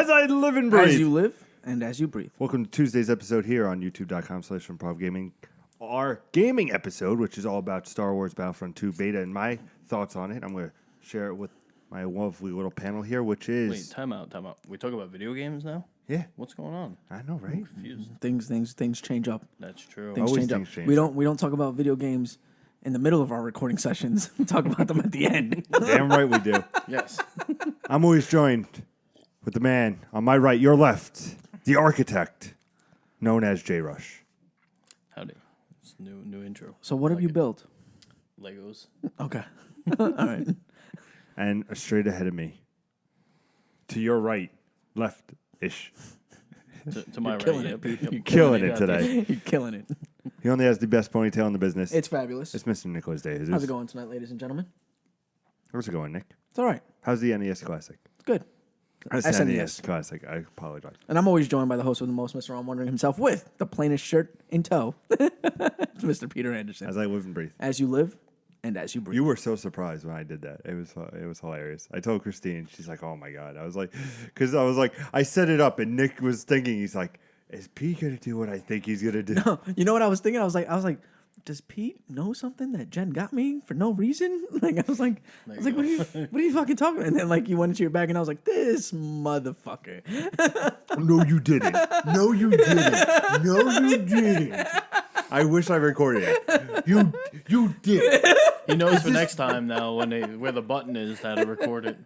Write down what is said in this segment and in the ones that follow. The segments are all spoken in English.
As I live and breathe. As you live and as you breathe. Welcome to Tuesday's episode here on youtube.com/ImprovGaming. Our gaming episode, which is all about Star Wars Battlefront 2 beta and my thoughts on it. I'm going to share it with my lovely little panel here, which is... Wait, time out. We talk about video games now? Yeah. What's going on? I know, right? I'm confused. Things change up. That's true. Things Always change up. things change. We don't talk about video games in the middle of our recording sessions. We talk about them at the end. Damn right we do. Yes. I'm always joined with the man on my right, your left, the architect, known as J. Rush. Howdy. It's new intro. So what have you built? Legos. Okay. All right. And straight ahead of me, to your right, left-ish. To my right. killing Yep. it. Yep. You're killing You it got today. You're killing it. He only has the best ponytail in the business. It's fabulous. It's Mr. Nicholas Day. How's it going tonight, ladies and gentlemen? How's it going, Nick? It's all right. How's the NES Classic? It's good. That's SNES. NES Classic. I apologize. And I'm always joined by the host with the most, Mr. Ron Wondering himself, with the plainest shirt in tow. It's Mr. Peter Anderson. As I live and breathe. As you live and as you breathe. You were so surprised when I did that. It was hilarious. I told Christine. She's like, "Oh my god!" I was like, I set it up, and Nick was thinking, he's like, "Is Pete gonna do what I think he's gonna do?" No, you know what I was thinking? I was like, does Pete know something that Jen got me for no reason? Like I was like, what are you fucking talking about? And then like you went into your bag and I was like, this motherfucker. No, you didn't. No, you didn't. No, you didn't. I wish I recorded it. You did. He knows for next time now where the button is how to record it.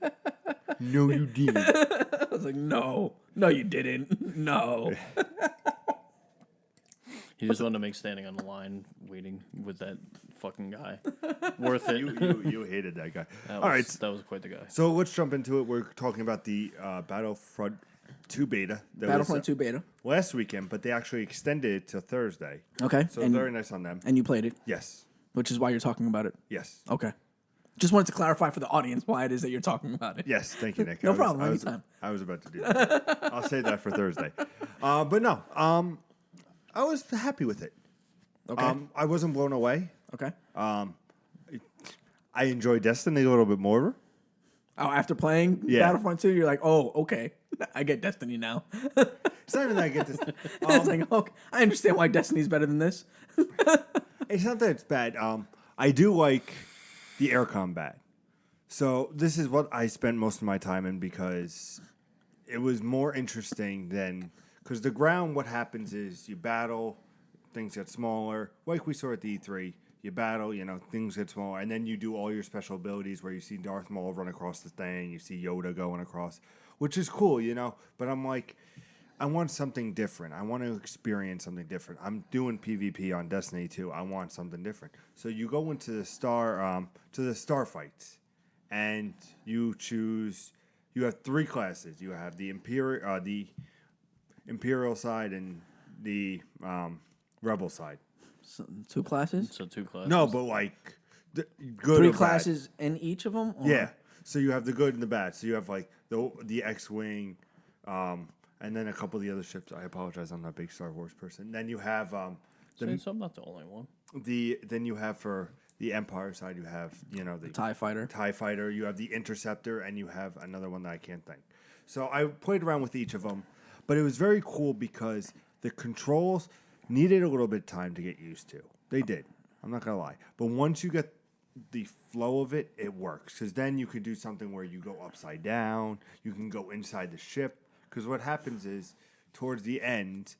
No, you didn't. I was like, no, you didn't. No. He just wanted to make standing on the line waiting with that fucking guy. Worth it. You hated that guy. That All right. was quite the guy. So let's jump into it. We're talking about the Battlefront 2 beta. Battlefront 2 beta. Last weekend, but they actually extended it to Thursday. Okay. So very nice on them. And you played it, Yes. which is why you're talking about it. Yes. Okay. Just wanted to clarify for the audience why it is that you're talking about it. Yes. Thank you, Nick. No problem. Anytime. I was about to do that. I'll save that for Thursday. But no. I was happy with it. Okay. I wasn't blown away. Okay. I enjoyed Destiny a little bit more. Oh, after playing Yeah. Battlefront 2, you're like, oh, okay. I get Destiny now. It's not even that I get this. It's like, okay, I understand why Destiny's better than this. It's not that it's bad. I do like the air combat. So this is what I spent most of my time in because it was more interesting than... Because the ground, what happens is you battle, things get smaller. Like we saw at the E3, you battle, things get smaller. And then you do all your special abilities where you see Darth Maul run across the thing, you see Yoda going across, which is cool, But I'm like... I want something different. I want to experience something different. I'm doing PvP on Destiny 2. I want something different. So you go into the star fights, and you choose. You have 3 classes. You have the Imperial side and the Rebel side. So, 2 classes? So 2 classes. No, but like the good. 3 or bad. classes in each of them? Or? Yeah. So you have the good and the bad. So you have like the X-wing. And then a couple of the other ships. I apologize, I'm not a big Star Wars person. Then you have So I'm not the only one. then you have for the Empire side, you have the TIE Fighter. TIE Fighter. You have the Interceptor, and you have another one that I can't think. So I played around with each of them, but it was very cool because the controls needed a little bit of time to get used to. They did. I'm not gonna lie, but once you get the flow of it, it works. Because then you can do something where you go upside down. You can go inside the ship. Because what happens is, towards the end,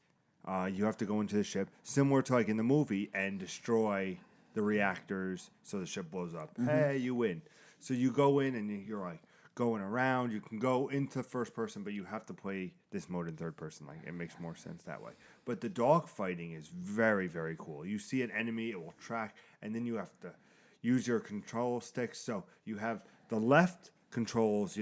you have to go into the ship, similar to like in the movie, and destroy the reactors so the ship blows up. Mm-hmm. Hey, you win. So you go in and you're like going around. You can go into first person, but you have to play this mode in third person. Like it makes more sense that way. But the dog fighting is very, very cool. You see an enemy, it will track, and then you have to use your control sticks. So you have the left controls,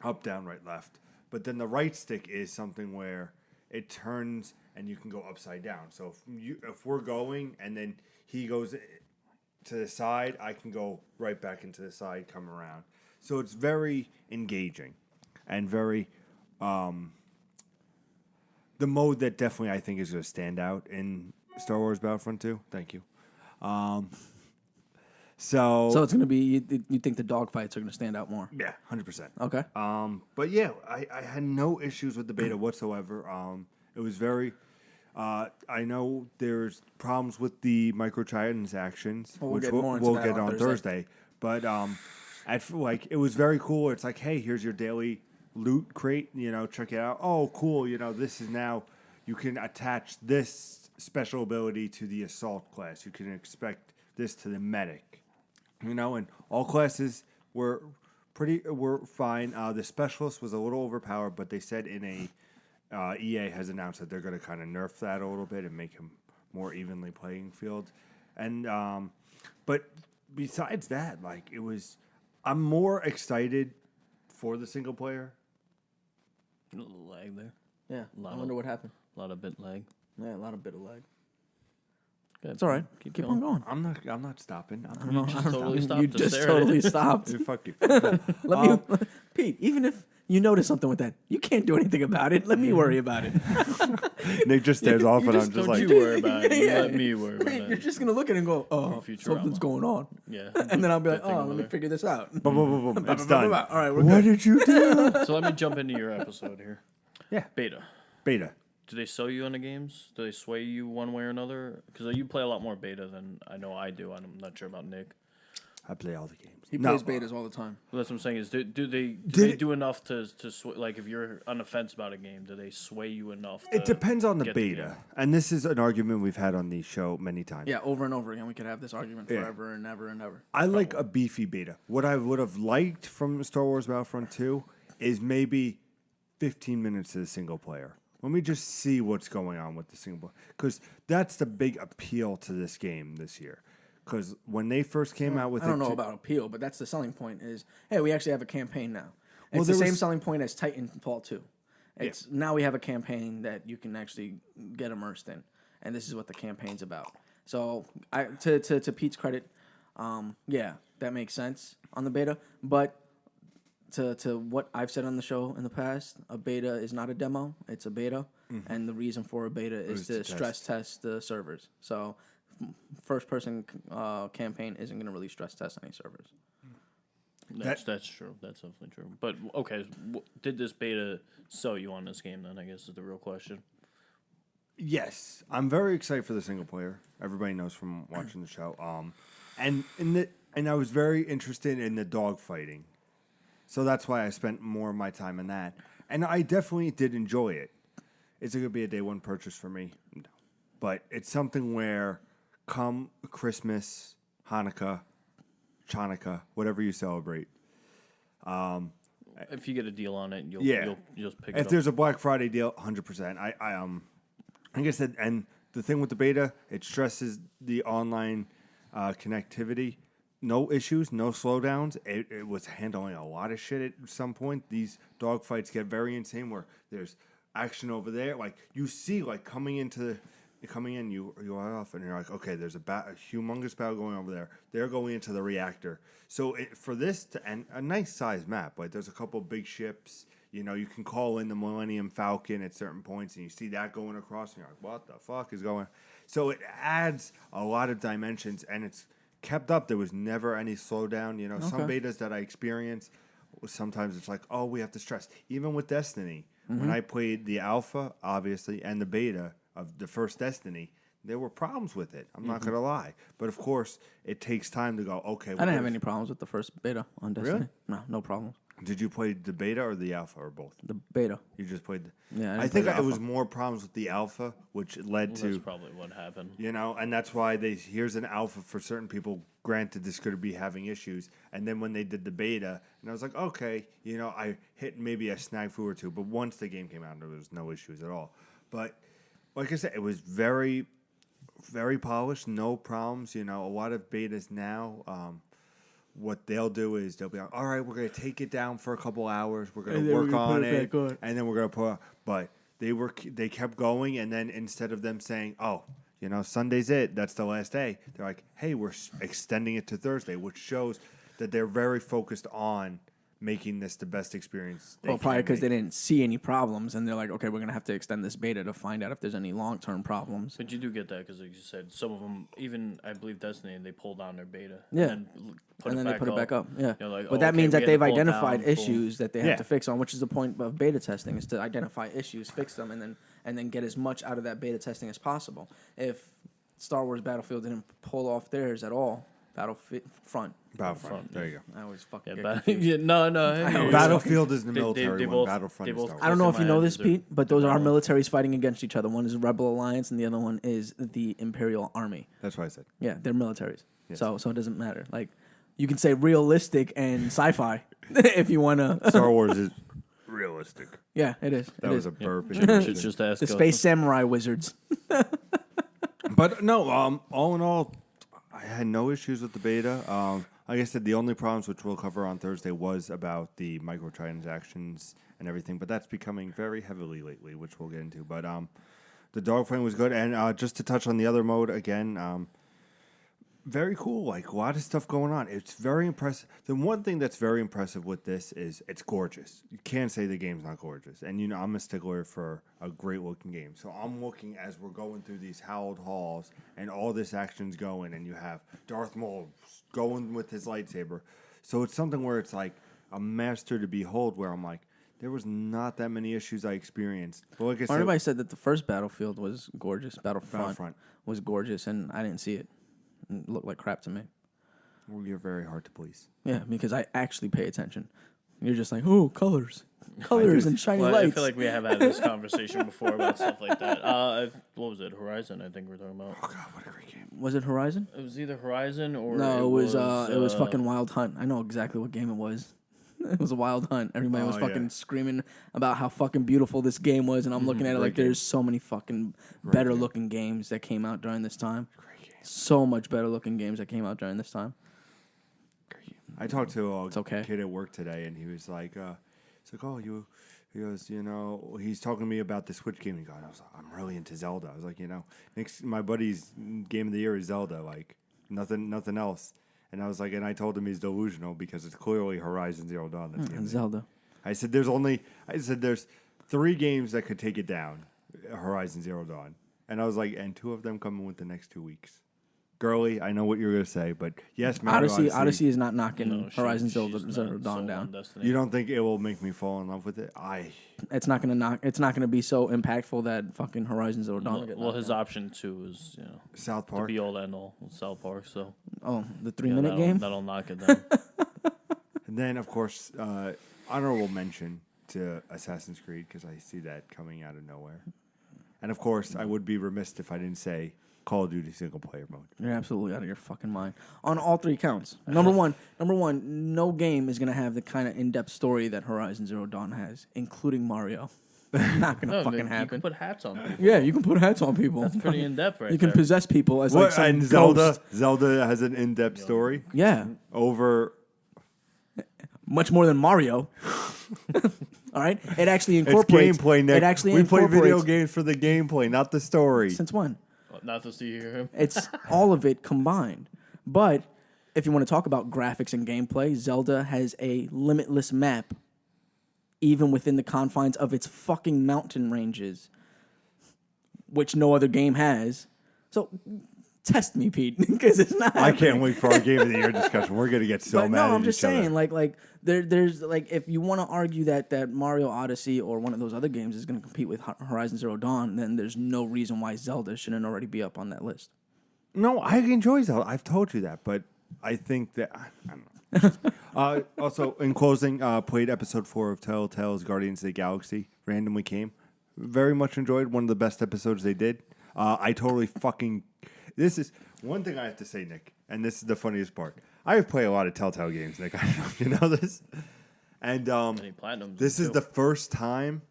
up, down, right, left. But then the right stick is something where it turns and you can go upside down. So if we're going and then he goes to the side, I can go right back into the side, come around. So it's very engaging and very the mode that definitely I think is going to stand out in Star Wars Battlefront 2. Thank you. So it's gonna be. You think the dog fights are gonna stand out more? yeah, 100%. Okay. But yeah, I had no issues with the beta whatsoever. It was very. I know there's problems with the microtransactions, Well, we'll which get more into we'll that get on on Thursday. Thursday. But like it was very cool. It's like, hey, here's your daily loot crate. Check it out. Oh, cool. This is now you can attach this special ability to the assault class. You can expect this to the medic. And all classes were fine. The specialist was a little overpowered, but they said EA has announced that they're going to kind of nerf that a little bit and make him more evenly playing field. And but besides that, like I'm more excited for the single player. A little lag there. Yeah. Lot I of- wonder what happened. A lot of bit lag. Yeah, a lot of bit of lag. Good. It's all right. Keep Keep going. on going. I'm not stopping. I don't know. just I don't know. totally stopped You to just stare at totally it. stopped. Fuck you. Let me, Pete. Even if you notice something with that, you can't do anything about it. Let me worry about it. Nick just stares off, and I'm just Don't like, you worry about it. You Yeah. let me worry about You're it. just gonna look at it and go, "Oh, Futurama. something's going on," Yeah. and then I'll be like, Good thing "Oh, over let me there. figure this out." boom, boom, boom, boom. It's done. All right, we're What good. did you do? So let me jump into your episode here. Yeah. Beta. Beta. Do they sell you on the games? Do they sway you one way or another? Because you play a lot more beta than I know I do. I'm not sure about Nick. I play all the games. He No, plays betas all the time. Well, that's what I'm saying. Is do they Did- do enough to like if you're on the fence about a game, do they sway you enough? It depends on the get beta, game? and this is an argument we've had on the show many times. Yeah, over and over again. We could have this argument Yeah. forever and ever and ever. I like a beefy beta. What I would have liked from Star Wars Battlefront 2 is maybe 15 minutes to the single player. Let me just see what's going on with the single player. Because that's the big appeal to this game this year. Because when they first came out with I don't it, know about appeal, but that's the selling point. Is hey, we actually have a campaign now. Well, It's the there same was- selling point as Titanfall 2. It's now we have a campaign that you can actually get immersed in, and this is what the campaign's about. So, to Pete's credit, yeah, that makes sense on the beta. But to what I've said on the show in the past, a beta is not a demo; it's a beta, and the reason for a beta is to stress test the servers. So, first person campaign isn't going to really stress test any servers. That's true. That's definitely true. But okay, did this beta sell you on this game? Then I guess is the real question. yes, I'm very excited for the single player. Everybody knows from watching the show. And I was very interested in the dog fighting. So that's why I spent more of my time in that. And I definitely did enjoy it. Is it going to be a day one purchase for me? No. But it's something where come Christmas, Hanukkah, Chanukah, whatever you celebrate. If you get a deal on it, you'll just pick it If up. there's a Black Friday deal, 100%. Like I said, and the thing with the beta, it stresses the online connectivity. No issues, no slowdowns. It was handling a lot of shit at some point. These dogfights get very insane where there's action over there. Like you see, like coming in, you are off, and you're like, okay, there's a humongous battle going over there. They're going into the reactor. So for this and a nice sized map, like there's a couple big ships. You can call in the Millennium Falcon at certain points, and you see that going across, and you're like, what the fuck is going on? So it adds a lot of dimensions, and it's kept up. There was never any slowdown. Some betas that I experienced, sometimes it's like, oh, we have to stress. Even with Destiny, when I played the alpha, obviously, and the beta of the first Destiny, there were problems with it. I'm not going to lie. But, of course, it takes time to go, okay. I didn't have any problems with the first beta on Destiny. Really? No problems. Did you play the beta or the alpha or both? The beta. You just played Yeah, I didn't think play the it was alpha. more problems with the alpha, which led That's to, probably what happened. and that's why here's an alpha for certain people. Granted, this could be having issues. And then when they did the beta, and I was like, okay, I hit maybe a snafu or two. But once the game came out, there was no issues at all. But like I said, it was very, very polished, no problems. A lot of betas now, what they'll do is they'll be like, all right, we're going to take it down for a couple hours. We're going to work on it. And then we're going to put, but they kept going. And then instead of them saying, oh, Sunday's it, that's the last day, they're like, hey, we're extending it to Thursday, which shows that they're very focused on making this the best experience. Well, probably because they didn't see any problems, and they're like, okay, we're gonna have to extend this beta to find out if there's any long-term problems. But you do get that because, like you said, some of them, even I believe Destiny, they pull down their beta. Yeah. And then they put it back up. Yeah. You're like, but oh, that okay, means we that had to they've pull it identified down, issues that they have Yeah. to fix on, which is the point of beta testing, is to identify issues, fix them, and then get as much out of that beta testing as possible. If Star Wars Battlefield didn't pull off theirs at all, Battlefront. There you go. I always fucking Yeah, get confused. yeah, no. Battlefield is the They- military they one. both- Battlefront they is both- Star Wars. I don't know if you know this, Custom my Pete, but those are development. militaries fighting against each other. One is Rebel Alliance, and the other one is the Imperial Army. That's what I said. Yeah, they're militaries. Yes. So it doesn't matter. Like, you can say realistic and sci-fi if you want to. Star Wars is realistic. Yeah, it is. That It was is. a burp. Just ask The Space Samurai Wizards. But no, all in all, I had no issues with the beta. Like I said, the only problems, which we'll cover on Thursday, was about the microtransactions and everything. But that's becoming very heavily lately, which we'll get into. But the dogfighting was good. And just to touch on the other mode again, very cool. Like, a lot of stuff going on. It's very impressive. The one thing that's very impressive with this is it's gorgeous. You can't say the game's not gorgeous. And, you know, I'm a stickler for a great-looking game. So I'm looking as we're going through these hallowed halls and all this action's going, and you have Darth Maul going with his lightsaber. So it's something where it's like a master to behold, where I'm like, there was not that many issues I experienced. But like I said, Everybody said that the first Battlefield was gorgeous. Battlefront Battlefront. was gorgeous, and I didn't see it. It looked like crap to me. well, you're very hard to please. Yeah, because I actually pay attention. You're just like, oh, colors and shiny Well, lights. I feel like we have had this conversation before about stuff like that. What was it? Horizon, I think we're talking about. Oh, God, what a great game. Was it Horizon? It was either Horizon or No, it was fucking Wild Hunt. I know exactly what game it was. It was a Wild Hunt. Everybody was Oh, fucking yeah. screaming about how fucking beautiful this game was, and I'm looking at it like Great game. there's so many fucking better looking games that came out during this time. Great game. So much better looking games that came out during this time. I talked to a okay. kid at work today, and he was like, oh, he goes, you know, he's talking to me about the Switch game. He goes, I'm really into Zelda. I was like, you know, my buddy's game of the year is Zelda, like nothing else. And I was like, and I told him he's delusional because it's clearly Horizon Zero Dawn. That's And Zelda. I said, there's 3 games that could take it down, Horizon Zero Dawn. And I was like, and 2 of them coming with the next 2 weeks. Girly, I know what you're going to say, but yes, Mario Odyssey is not knocking No, Horizon she's Zero not Dawn sold down. on Destiny. You don't think it will make me fall in love with it? It's not gonna be so impactful that fucking Horizon Zero Dawn. will get Well, knocked his down. option 2 is, you know, South to Park. be all and all South Park. So Oh, the yeah, 3-minute game. that'll knock it down. And then, of course, honorable mention to Assassin's Creed because I see that coming out of nowhere. And of course, I would be remiss if I didn't say Call of Duty single player mode. You're absolutely out of your fucking mind on all 3 counts. Number one, no game is gonna have the kind of in-depth story that Horizon Zero Dawn has, including Mario. Not gonna No, fucking you can happen. put hats on people. Yeah, you can put hats on people. That's pretty in depth, right You can there. possess people as like some and Zelda? ghost. Zelda has an in-depth story Yeah, over. much more than Mario. All right, it actually It's incorporates. gameplay, Nick. It actually we play video incorporates- games for the gameplay, not the story. Since when? Not to see him. It's all of it combined. But if you want to talk about graphics and gameplay, Zelda has a limitless map, even within the confines of its fucking mountain ranges, which no other game has. So test me, Pete, because it's not. I happening. can't wait for our game of the year discussion. We're gonna get so But mad. no, at I'm just each other. saying, like there's like if you want to argue that Mario Odyssey or one of those other games is going to compete with Horizon Zero Dawn, then there's no reason why Zelda shouldn't already be up on that list. No, I enjoy Zelda. I've told you that, but I think that I don't know. Also, in closing, played episode 4 of Telltale's Guardians of the Galaxy. Randomly came. Very much enjoyed. One of the best episodes they did. I totally fucking. This is one thing I have to say, Nick, and this is the funniest part. I have played a lot of Telltale games, Nick. I don't know if you know this. And Any platinums this is too. the first time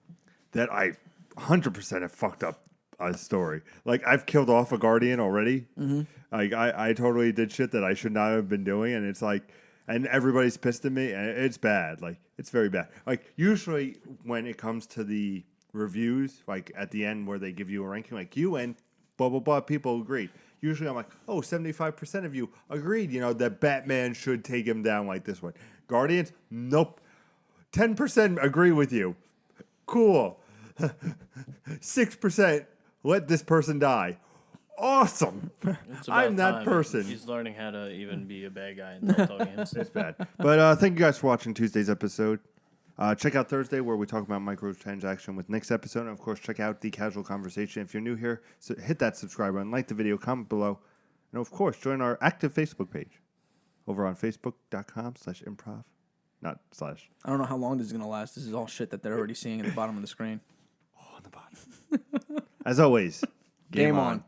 that I 100% have fucked up a story. Like, I've killed off a Guardian already. Mm-hmm. Like, I totally did shit that I should not have been doing, and it's like, and everybody's pissed at me, and it's bad. Like, it's very bad. Like, usually when it comes to the reviews, like at the end where they give you a ranking, like you and blah, blah, blah, people agreed. Usually I'm like, oh, 75% of you agreed, you know, that Batman should take him down like this one. Guardians, nope. 10% agree with you. Cool. 6% let this person die. Awesome. It's about I'm that time. person. He's learning how to even be a bad guy in Telltale games. It's bad. But thank you guys for watching Tuesday's episode. Check out Thursday where we talk about microtransaction with Nick's episode. And of course, check out The Casual Conversation. If you're new here, so hit that subscribe button, like the video, comment below. And of course, join our active Facebook page over on facebook.com/improv. Not slash. I don't know how long this is going to last. This is all shit that they're already seeing at the bottom of the screen. Oh, on the bottom. As always, Game on.